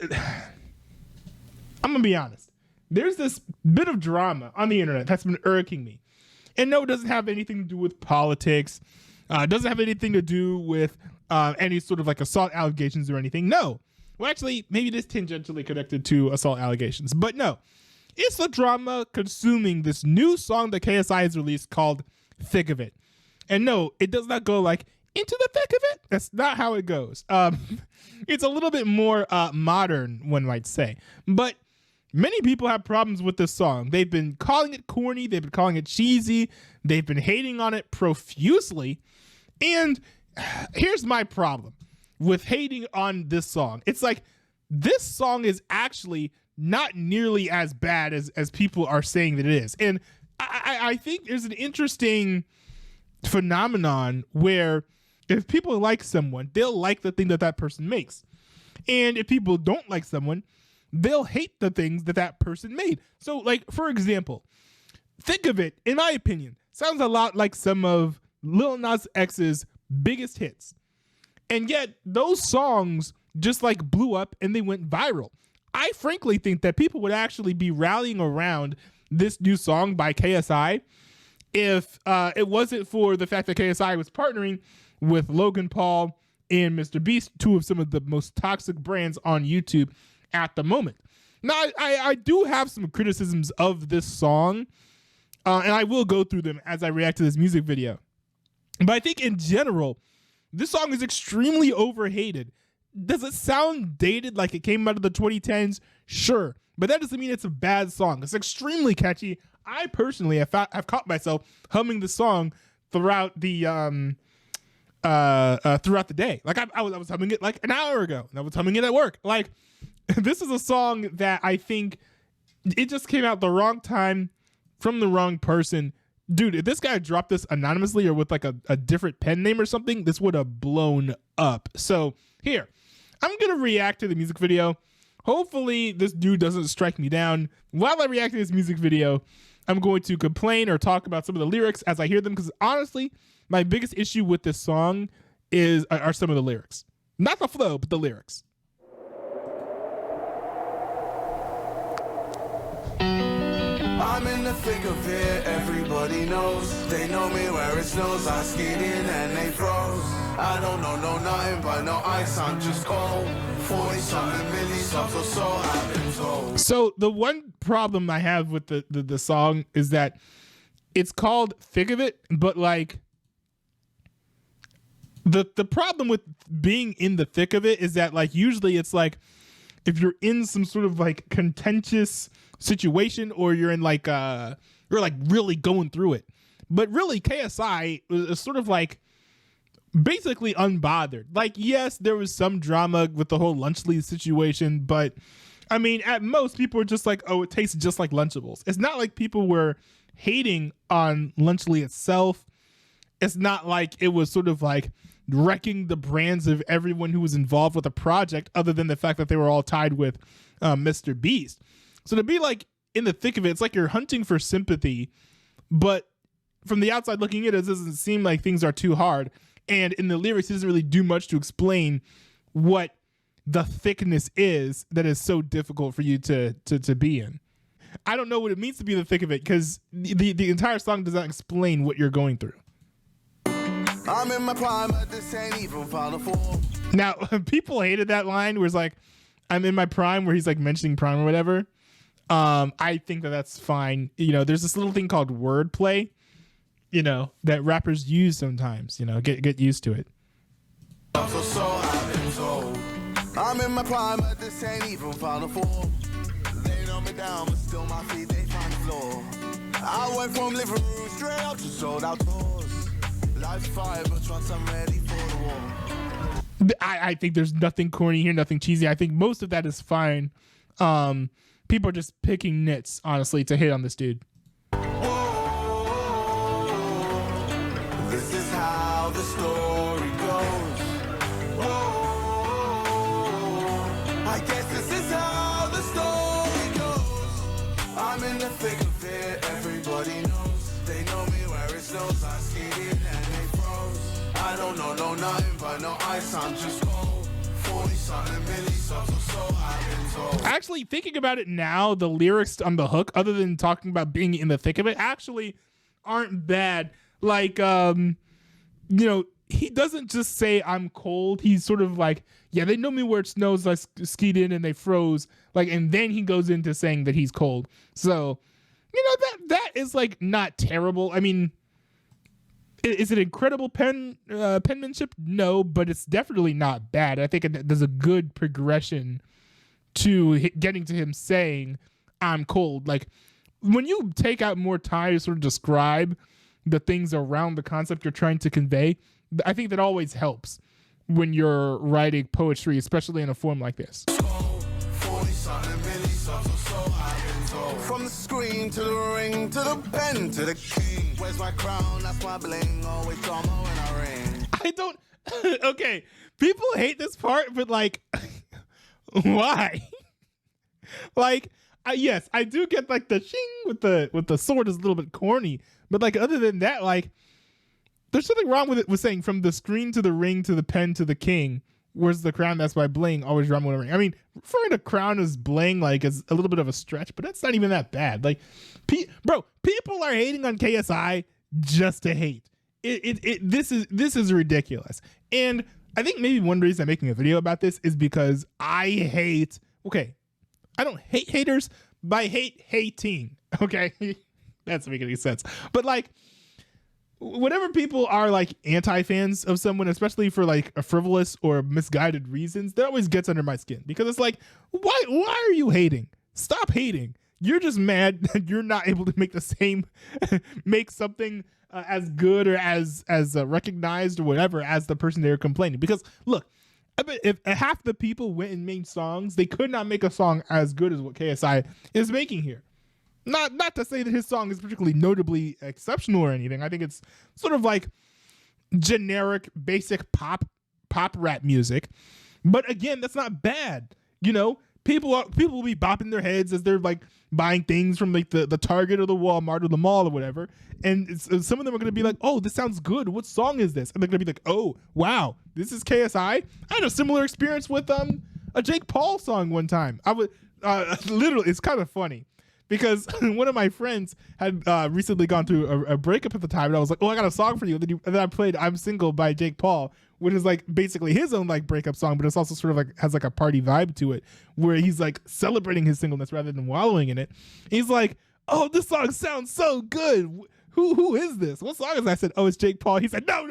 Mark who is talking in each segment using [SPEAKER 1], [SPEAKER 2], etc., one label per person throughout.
[SPEAKER 1] I'm gonna be honest. There's this bit of drama on the internet that's been irking me. And no, it doesn't have anything to do with politics. It doesn't have anything to do with any sort of like assault allegations or anything. No. Well, actually, maybe it is tangentially connected to assault allegations. But no. It's the drama consuming this new song that KSI has released called Thick of It. And no, it does not go like into the thick of it. That's not how it goes. It's a little bit more modern, one might say. But many people have problems with this song. They've been calling it corny. They've been calling it cheesy. They've been hating on it profusely. And here's my problem with hating on this song. It's like this song is actually not nearly as bad as people are saying that it is. And I think there's an interesting phenomenon where if people like someone, they'll like the thing that that person makes. And if people don't like someone, they'll hate the things that that person made. So like, for example, Think of It, in my opinion, sounds a lot like some of Lil Nas X's biggest hits. And yet those songs just like blew up and they went viral. I frankly think that people would actually be rallying around this new song by KSI if it wasn't for the fact that KSI was partnering with Logan Paul and Mr. Beast, two of some of the most toxic brands on YouTube at the moment. Now, I do have some criticisms of this song, and I will go through them as I react to this music video. But I think in general, this song is extremely overhated. Does it sound dated like it came out of the 2010s? Sure. But that doesn't mean it's a bad song. It's extremely catchy. I personally have caught myself humming the song throughout the day. Like I was humming it like an hour ago, and I was humming it at work. Like, this is a song that I think it just came out the wrong time from the wrong person. Dude, if this guy dropped this anonymously or with like a different pen name or something, this would have blown up. So here, I'm going to react to the music video. Hopefully this dude doesn't strike me down. While I react to this music video, I'm going to complain or talk about some of the lyrics as I hear them, because honestly, my biggest issue with this song are some of the lyrics. Not the flow, but the lyrics.
[SPEAKER 2] I'm in the thick of it, everybody knows. They know me where it snows, I skid in and they froze. I don't know nothing but no ice, I'm just cold. 40-something milli subs or so, I've been told.
[SPEAKER 1] So the one problem I have with the song is that it's called Thick of It, but like the problem with being in the thick of it is that like usually it's like if you're in some sort of like contentious situation or you're in like you're like really going through it. But really KSI is sort of like basically unbothered. Like, yes, there was some drama with the whole Lunchly situation, but I mean, at most people are just like, oh, it tastes just like Lunchables. It's not like people were hating on Lunchly itself. It's not like it was sort of like wrecking the brands of everyone who was involved with the project, other than the fact that they were all tied with Mr. Beast. So to be like in the thick of it, it's like you're hunting for sympathy, but from the outside looking in, it doesn't seem like things are too hard. And in the lyrics, it doesn't really do much to explain what the thickness is that is so difficult for you to be in. I don't know what it means to be in the thick of it, because the entire song does not explain what you're going through.
[SPEAKER 2] I'm in my prime, but this ain't even Final Four.
[SPEAKER 1] Now, people hated that line where it's like, I'm in my prime, where he's like mentioning prime or whatever. I think that that's fine. You know, there's this little thing called wordplay, you know, that rappers use sometimes, you know, get used to it.
[SPEAKER 2] So I've been told. I'm in my prime, but this ain't even Final Four. They know me down, but still my feet, they find the floor. I went from living room straight out to sold out doors. Life's fire, but once I'm ready for the war.
[SPEAKER 1] I think there's nothing corny here, nothing cheesy. I think most of that is fine. People are just picking nits, honestly, to hit on this dude.
[SPEAKER 2] This is how the story goes. I guess this is how the story goes. I'm in the thick of it, everybody knows. They know me where it snows, I skated and they froze. I don't know nothing but no ice, I'm just cold. 40-something milli subs or so.
[SPEAKER 1] Actually, thinking about it now, the lyrics on the hook, other than talking about being in the thick of it, actually aren't bad. Like, he doesn't just say I'm cold. He's sort of like, yeah, they know me where it snows. I skied in and they froze. Like, and then he goes into saying that he's cold. So, that is like not terrible. I mean, is it incredible penmanship? No, but it's definitely not bad. I think there's a good progression to getting to him saying I'm cold. Like, when you take out more time to sort of describe the things around the concept you're trying to convey, I think that always helps when you're writing poetry, especially in a form like this.
[SPEAKER 2] From the screen to the ring to the pen to the king. Where's my crown? That's my bling. Always drama when I ring.
[SPEAKER 1] I don't. Okay, people hate this part, but like, why? Like, yes, I do get like the shing with the sword is a little bit corny, but like other than that, like, there's nothing wrong with it with saying from the screen to the ring to the pen to the king. Where's the crown? That's my bling. Always drama when I ring. I mean, referring to crown as bling like is a little bit of a stretch, but that's not even that bad. Like, bro, people are hating on KSI just to hate. This is ridiculous. And I think maybe one reason I'm making a video about this is because I hate. Okay, I don't hate haters, but I hate hating. Okay, that's making any sense. But like, whenever people are like anti-fans of someone, especially for like a frivolous or misguided reasons, that always gets under my skin because it's like, why are you hating? Stop hating. You're just mad that you're not able to make the same, make something as good or as recognized or whatever as the person they're complaining. Because look, I bet if half the people went and made songs, they could not make a song as good as what KSI is making here. Not to say that his song is particularly notably exceptional or anything. I think it's sort of like generic, basic pop rap music. But again, that's not bad. People will be bopping their heads as they're like buying things from like the Target or the Walmart or the mall or whatever. And some of them are going to be like, oh, this sounds good. What song is this? And they're going to be like, oh, wow, this is KSI. I had a similar experience with a Jake Paul song one time. I would literally, it's kind of funny. Because one of my friends had recently gone through a breakup at the time, and I was like, "Oh, I got a song for you." And then I played "I'm Single" by Jake Paul, which is like basically his own like breakup song, but it's also sort of like has like a party vibe to it, where he's like celebrating his singleness rather than wallowing in it. He's like, "Oh, this song sounds so good. Who is this? What song is that?" I said, "Oh, it's Jake Paul." He said, "No,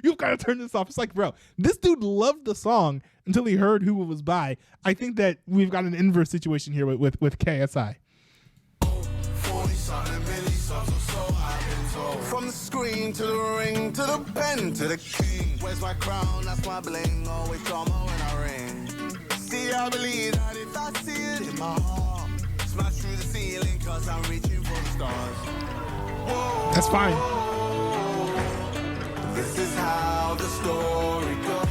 [SPEAKER 1] you've got to turn this off." It's like, bro, this dude loved the song until he heard who it was by. I think that we've got an inverse situation here with KSI.
[SPEAKER 2] From the screen to the ring to the pen to the king. Where's my crown? That's my bling. Always drama when I ring. See, I believe that if I see it in my heart, smash through the ceiling cause I'm reaching for the stars. Whoa.
[SPEAKER 1] That's fine.
[SPEAKER 2] This is how the story goes.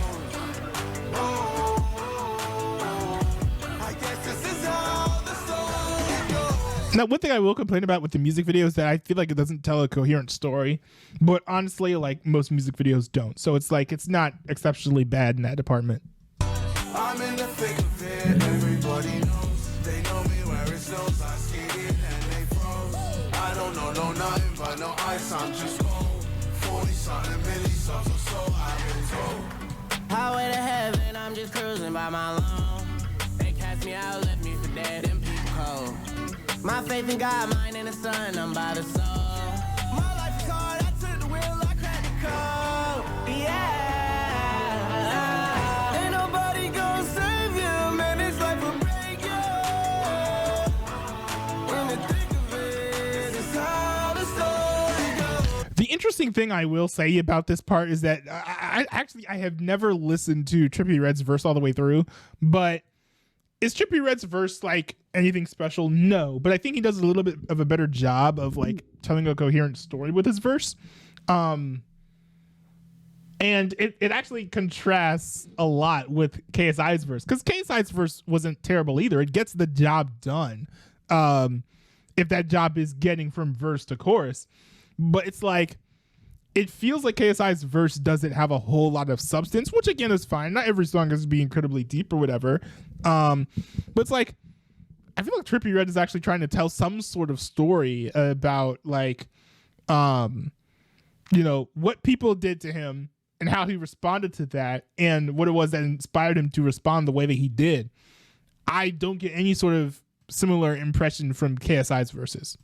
[SPEAKER 2] I guess this is how the story goes.
[SPEAKER 1] Now, one thing I will complain about with the music video is that I feel like it doesn't tell a coherent story, but honestly, like most music videos don't. So it's like, it's not exceptionally bad in that department.
[SPEAKER 2] I'm in the thick of it, everybody knows. They know me where it snows. I skated and they froze. I don't know nothing but no ice, I'm just cold. 40-something milli-subs or so I've been told.
[SPEAKER 3] Highway to heaven, I'm just cruising by my lawn. They cast me out, left me for dead and people cold. My faith in God, mine in the sun, I'm by the soul. My life is hard, I took the wheel, I cracked the code. Yeah. Ain't nobody gonna save you, man, this life will break you. In the thick of it, it's how the story goes.
[SPEAKER 1] The interesting thing I will say about this part is that I have never listened to Trippie Redd's verse all the way through, but is Trippie Redd's verse like anything special? No, but I think he does a little bit of a better job of like telling a coherent story with his verse. And it actually contrasts a lot with KSI's verse, because KSI's verse wasn't terrible either. It gets the job done. If that job is getting from verse to chorus, but it's like it feels like KSI's verse doesn't have a whole lot of substance, which again is fine. Not every song is being incredibly deep or whatever. But it's like, I feel like Trippie Redd is actually trying to tell some sort of story about like, you know, what people did to him and how he responded to that and what it was that inspired him to respond the way that he did. I don't get any sort of similar impression from KSI's verses.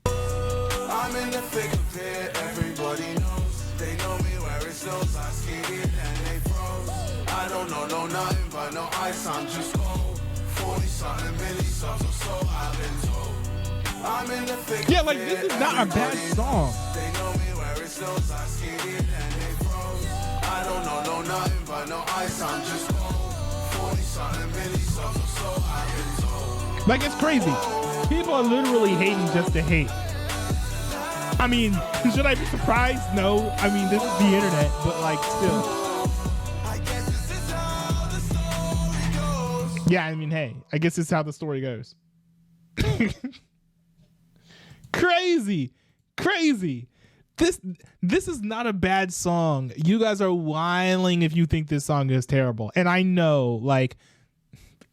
[SPEAKER 2] I'm in the thick of it, everybody knows. They know me where it snows, I skated and they froze. I don't know nothing but no ice, I'm just cold. 40-something milli subs or so I've been told. I'm in the thick
[SPEAKER 1] yeah, like this is not a bad song.
[SPEAKER 2] They know me where it snows, I skated and they froze. I don't know nothing but no ice, I'm just cold. 40-something milli subs or so I've been told.
[SPEAKER 1] Like it's crazy. People are literally hating just to hate. I mean, should I be surprised? No. I mean, this is the internet, but like still. Yeah, I mean, hey, I guess this is how the story goes. Crazy. This is not a bad song. You guys are whining if you think this song is terrible. And I know, like,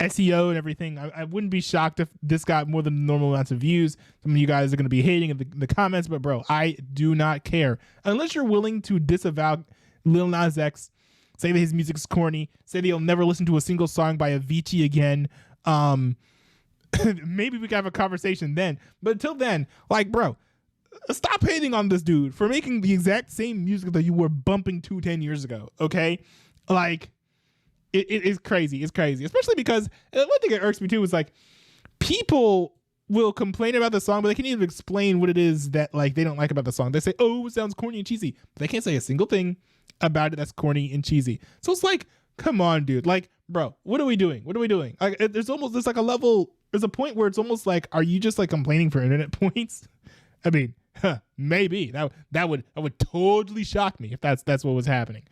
[SPEAKER 1] SEO and everything, I wouldn't be shocked if this got more than normal amounts of views. Some of you guys are going to be hating in the comments, but bro, I do not care. Unless you're willing to disavow Lil Nas X, say that his music is corny, say that you'll never listen to a single song by Avicii again, maybe we can have a conversation then. But until then, like, bro, stop hating on this dude for making the exact same music that you were bumping to 10 years ago, okay? Like, it is crazy. It's crazy, especially because one thing that irks me too is like people will complain about the song, but they can't even explain what it is that like they don't like about the song. They say, "Oh, it sounds corny and cheesy," but they can't say a single thing about it that's corny and cheesy. So it's like, come on, dude. Like, bro, what are we doing? Like, there's like a level. There's a point where it's almost like, are you just like complaining for internet points? I mean, maybe that would totally shock me if that's what was happening.